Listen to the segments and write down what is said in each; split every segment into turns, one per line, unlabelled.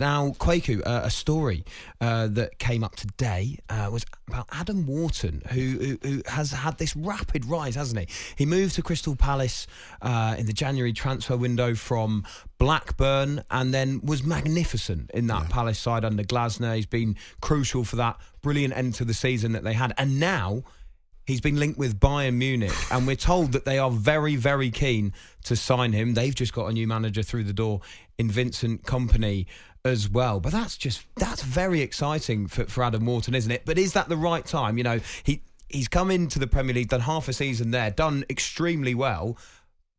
Now, Kweku, a story that came up today was about Adam Wharton, who has had this rapid rise, hasn't he? He moved to Crystal Palace in the January transfer window from Blackburn and then was magnificent in that Palace side under Glasner. He's been crucial for that brilliant end to the season that they had. And now he's been linked with Bayern Munich, and we're told that they are very, very keen to sign him. They've just got a new manager through the door in Vincent Kompany as well. But that's very exciting for Adam Wharton, isn't it? But is that the right time? You know, he's come into the Premier League, done half a season there, done extremely well.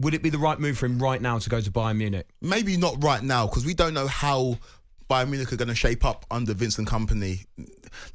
Would it be the right move for him right now to go to Bayern Munich?
Maybe not right now, because we don't know how Bayern Munich are going to shape up under Vincent Kompany.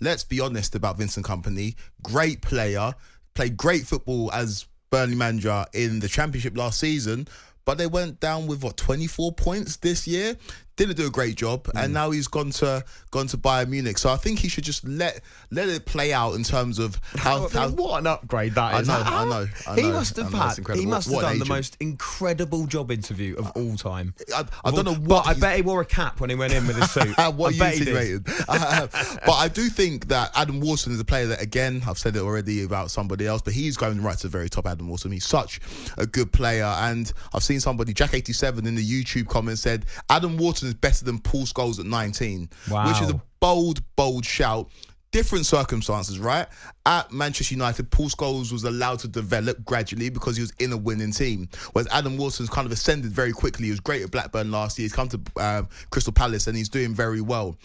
Let's be honest about Vincent Kompany. Great player, played great football as Burnley manager in the Championship last season, but they went down with 24 points this year. Didn't do a great job, and now he's gone to Bayern Munich. So I think he should just let it play out in terms of how
what an upgrade that is.
I know.
He must have done the most incredible job interview of all time.
I don't know what.
I bet he wore a cap when he went in with his suit.
What you insinuated. But I do think that Adam Wharton is a player that, again, I've said it already about somebody else, but he's going right to the very top. Adam Wharton, he's such a good player, and I've seen somebody, Jack87 in the YouTube comments, said Adam Wharton is better than Paul Scholes at 19.
Wow.
Which is a bold shout. Different circumstances, right? At Manchester United, Paul Scholes was allowed to develop gradually because he was in a winning team. Whereas Adam Wharton's kind of ascended very quickly. He was great at Blackburn last year. He's come to Crystal Palace and he's doing very well.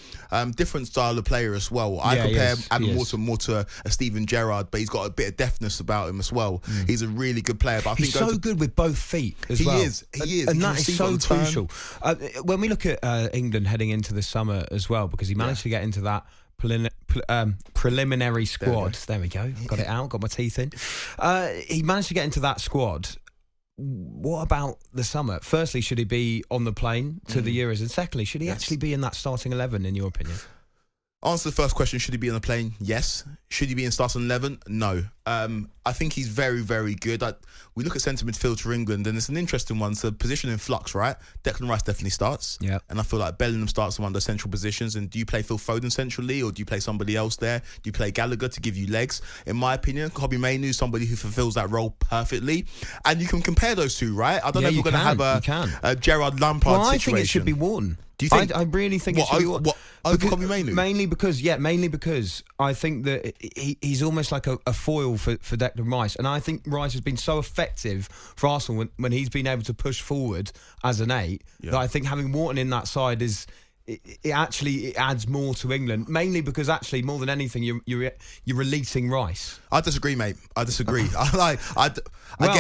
Different style of player as well. I compare Adam Wharton more to a Steven Gerrard, but he's got a bit of deftness about him as well. He's a really good player. But I think
he's so good with both feet as well.
He is.
And that is so crucial. When we look at England heading into the summer as well, because he managed to get into that preliminary squad. There we go. Got it out. Got my teeth in. He managed to get into that squad. What about the summer? Firstly, should he be on the plane to the Euros? And secondly, should he actually be in that starting 11, in your opinion?
Answer the first question, should he be on the plane? Yes. Should he be in starting 11? No. I think he's very, very good. We look at centre midfield for England, and it's an interesting one. So position in flux, right? Declan Rice definitely starts. Yeah. And I feel like Bellingham starts in one of the central positions. And do you play Phil Foden centrally, or do you play somebody else there? Do you play Gallagher to give you legs? In my opinion, Kobbie Mainoo is somebody who fulfills that role perfectly. And you can compare those two, right? I don't know if we're going to have a Gerrard Lampard situation.
I think it should be Wharton.
Do you think?
I really think it should be Wharton.
Over Kobbie Mainoo?
Mainly because I think that he's almost like a foil for Declan Rice. And I think Rice has been so effective for Arsenal when he's been able to push forward as an 8 that I think having Wharton in that side is... It actually adds more to England, mainly because actually more than anything you're releasing Rice.
I disagree, mate. I disagree.
Well,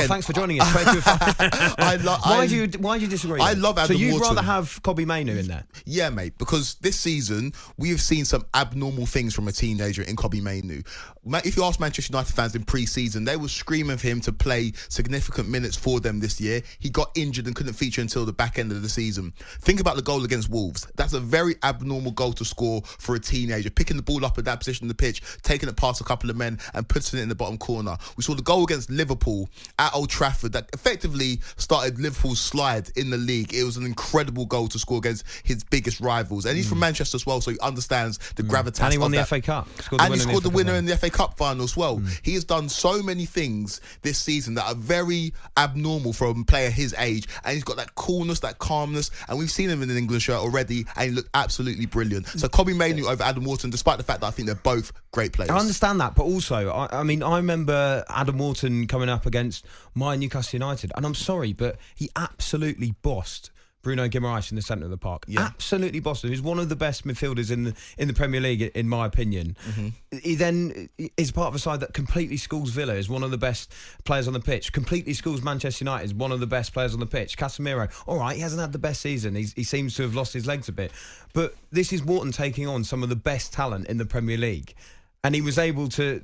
thanks for joining us. Why do you disagree?
I love Adam Wharton.
So you'd rather have Kobbie Mainoo in there?
Yeah, mate, because this season we have seen some abnormal things from a teenager in Kobbie Mainoo. If you ask Manchester United fans in pre-season, they were screaming for him to play significant minutes for them this year. He got injured and couldn't feature until the back end of the season. Think about the goal against Wolves. That's a very abnormal goal to score for a teenager. Picking the ball up at that position on the pitch, taking it past a couple of men and putting it in the bottom corner. We saw the goal against Liverpool at Old Trafford that effectively started Liverpool's slide in the league. It was an incredible goal to score against his biggest rivals. And he's from Manchester as well, so he understands the gravitas.
And he won the FA Cup.
And he scored the winner in the FA Cup final as well. He has done so many things this season that are very abnormal for a player his age. And he's got that coolness, that calmness. And we've seen him in an England shirt already, and he looked absolutely brilliant. So Kobbie Mainoo over Adam Wharton, despite the fact that I think they're both great players.
I understand that, but also, I mean, I remember Adam Wharton coming up against my Newcastle United, and I'm sorry, but he absolutely bossed Bruno Guimaraes in the centre of the park. Absolutely bossed him. He's one of the best midfielders in the Premier League, in my opinion. He then is part of a side that completely schools Villa, is one of the best players on the pitch. Completely schools Manchester United, is one of the best players on the pitch. Casemiro, all right, he hasn't had the best season. He seems to have lost his legs a bit. But this is Wharton taking on some of the best talent in the Premier League. And he was able to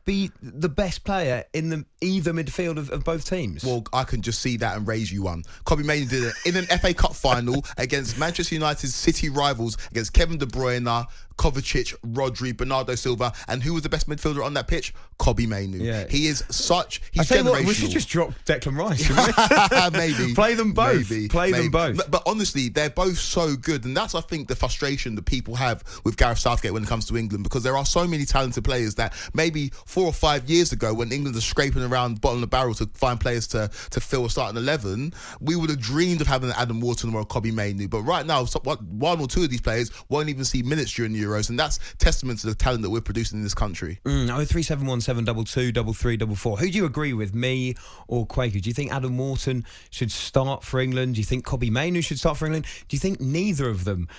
be the best player in either midfield of both teams?
Well, I can just see that and raise you one. Kobbie Mainoo did it in an FA Cup final against Manchester United's City rivals, against Kevin De Bruyne, Kovacic, Rodri, Bernardo Silva, and who was the best midfielder on that pitch? Kobbie Mainoo.
Yeah.
He is such... He's
I tell you
generational.
what, we should just drop Declan Rice, shouldn't we?
Maybe.
Play them both. Play
Maybe.
them both.
But honestly, they're both so good, and that's, I think, the frustration that people have with Gareth Southgate when it comes to England, because there are so many talented players that maybe 4 or 5 years ago, when England was scraping around bottom of the barrel to find players to fill a starting 11, we would have dreamed of having an Adam Wharton or a Kobbie Mainoo. But right now, one or two of these players won't even see minutes during the Euros, and that's testament to the talent that we're producing in this country.
03717 22 3344. Who do you agree with, me or Kweku? Do you think Adam Wharton should start for England? Do you think Kobbie Mainoo should start for England? Do you think neither of them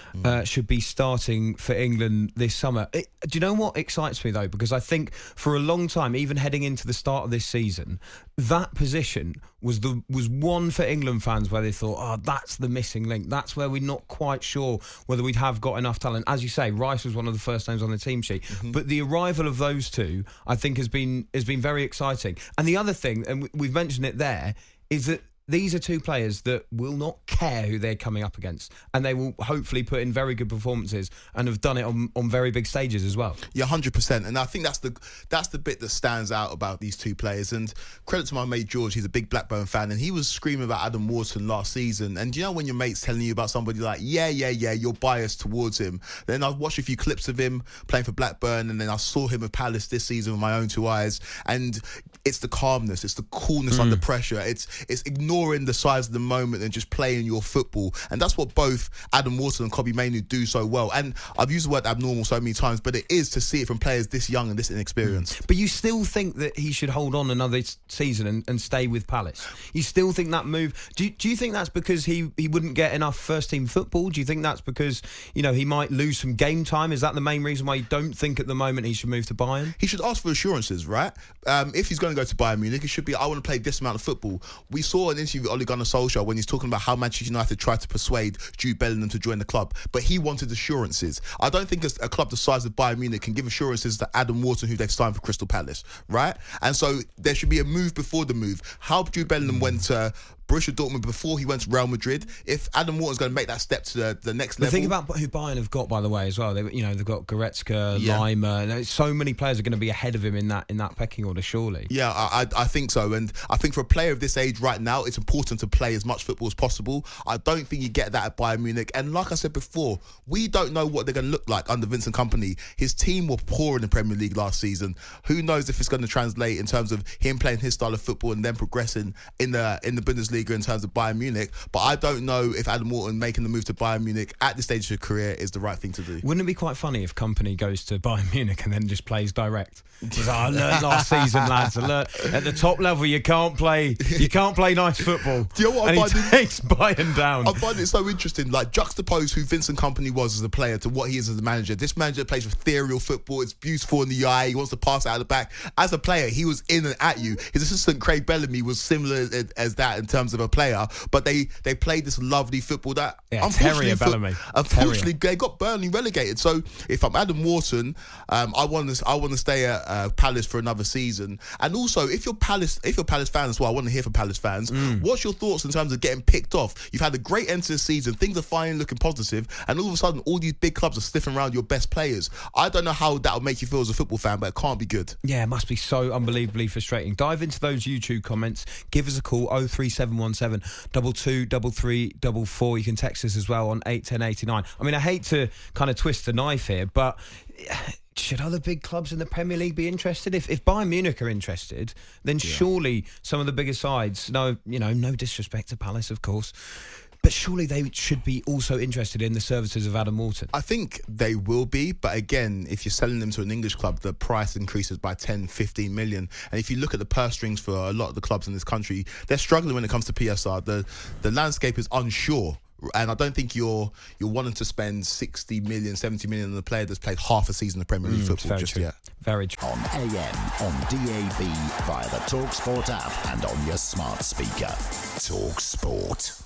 should be starting for England this summer? Do you know what excites me though? Because I think for a long time, even heading into the start of this season, that position was one for England fans where they thought, oh, that's the missing link. That's where we're not quite sure whether we'd have got enough talent. As you say, Rice was one of the first names on the team sheet. But the arrival of those two, I think, has been very exciting. And the other thing, and we've mentioned it there, is that these are two players that will not care who they're coming up against, and they will hopefully put in very good performances and have done it on very big stages as well.
Yeah, 100%. And I think that's the bit that stands out about these two players. And credit to my mate George, he's a big Blackburn fan, and he was screaming about Adam Wharton last season. And you know when your mate's telling you about somebody like, yeah, you're biased towards him. Then I watched a few clips of him playing for Blackburn, and then I saw him with Palace this season with my own two eyes. And it's the calmness, it's the coolness under pressure. It's ignoring the size of the moment and just playing your football. And that's what both Adam Wharton and Kobbie Mainoo do so well. And I've used the word abnormal so many times, but it is to see it from players this young and this inexperienced.
But you still think that he should hold on another season and stay with Palace? You still think that move... Do you think that's because he wouldn't get enough first-team football? Do you think that's because, he might lose some game time? Is that the main reason why you don't think at the moment he should move to Bayern?
He should ask for assurances, right? If he's going to go to Bayern Munich, it should be, I want to play this amount of football. We saw an interview with Ole Gunnar Solskjaer when he's talking about how Manchester United tried to persuade Jude Bellingham to join the club, but he wanted assurances. I don't think a club the size of Bayern Munich can give assurances to Adam Wharton, who they've signed for Crystal Palace, right? And so there should be a move before the move. How Jude Bellingham went to Borussia Dortmund before he went to Real Madrid. If Adam Wharton's going to make that step to the next level...
Think about who Bayern have got, by the way, as well. They've got Goretzka, Lima. So many players are going to be ahead of him in that pecking order, surely.
Yeah, I think so. And I think for a player of this age right now, it's important to play as much football as possible. I don't think you get that at Bayern Munich. And like I said before, we don't know what they're going to look like under Vincent Kompany. His team were poor in the Premier League last season. Who knows if it's going to translate in terms of him playing his style of football and then progressing in the Bundesliga in terms of Bayern Munich. But I don't know if Adam Wharton making the move to Bayern Munich at this stage of his career is the right thing to do.
Wouldn't it be quite funny if Kompany goes to Bayern Munich and then just plays direct? He's like, I learned last season, lads. I learned at the top level you can't play nice football.
Do you know what
and he takes Bayern down.
I find it so interesting, like juxtapose who Vincent Kompany was as a player to what he is as a manager. This manager plays ethereal football. It's beautiful in the eye. He wants to pass it out the back. As a player, he was in and at you. His assistant Craig Bellamy was similar as that in terms of a player, but they played this lovely football that unfortunately they got Burnley relegated. So if I'm Adam Wharton, I want to stay at Palace for another season. And also, if you're Palace fans as well, I want to hear from Palace fans. What's your thoughts in terms of getting picked off? You've had a great end to the season. Things are finally looking positive, and all of a sudden, all these big clubs are sniffing around your best players. I don't know how that'll make you feel as a football fan, but it can't be good.
Yeah, it must be so unbelievably frustrating. Dive into those YouTube comments. Give us a call, 03717 22 3344. You can text us as well on 81089. I mean, I hate to kind of twist the knife here, but should other big clubs in the Premier League be interested? If Bayern Munich are interested, then surely some of the bigger sides, no disrespect to Palace, of course, but surely they should be also interested in the services of Adam Wharton.
I think they will be, but again, if you're selling them to an English club, the price increases by 10, 15 million. And if you look at the purse strings for a lot of the clubs in this country, they're struggling when it comes to PSR. The landscape is unsure. And I don't think you're wanting to spend 60 million, 70 million on a player that's played half a season of Premier League football just yet.
Very true.
On AM, on DAB, via the talkSPORT app and on your smart speaker. talkSPORT.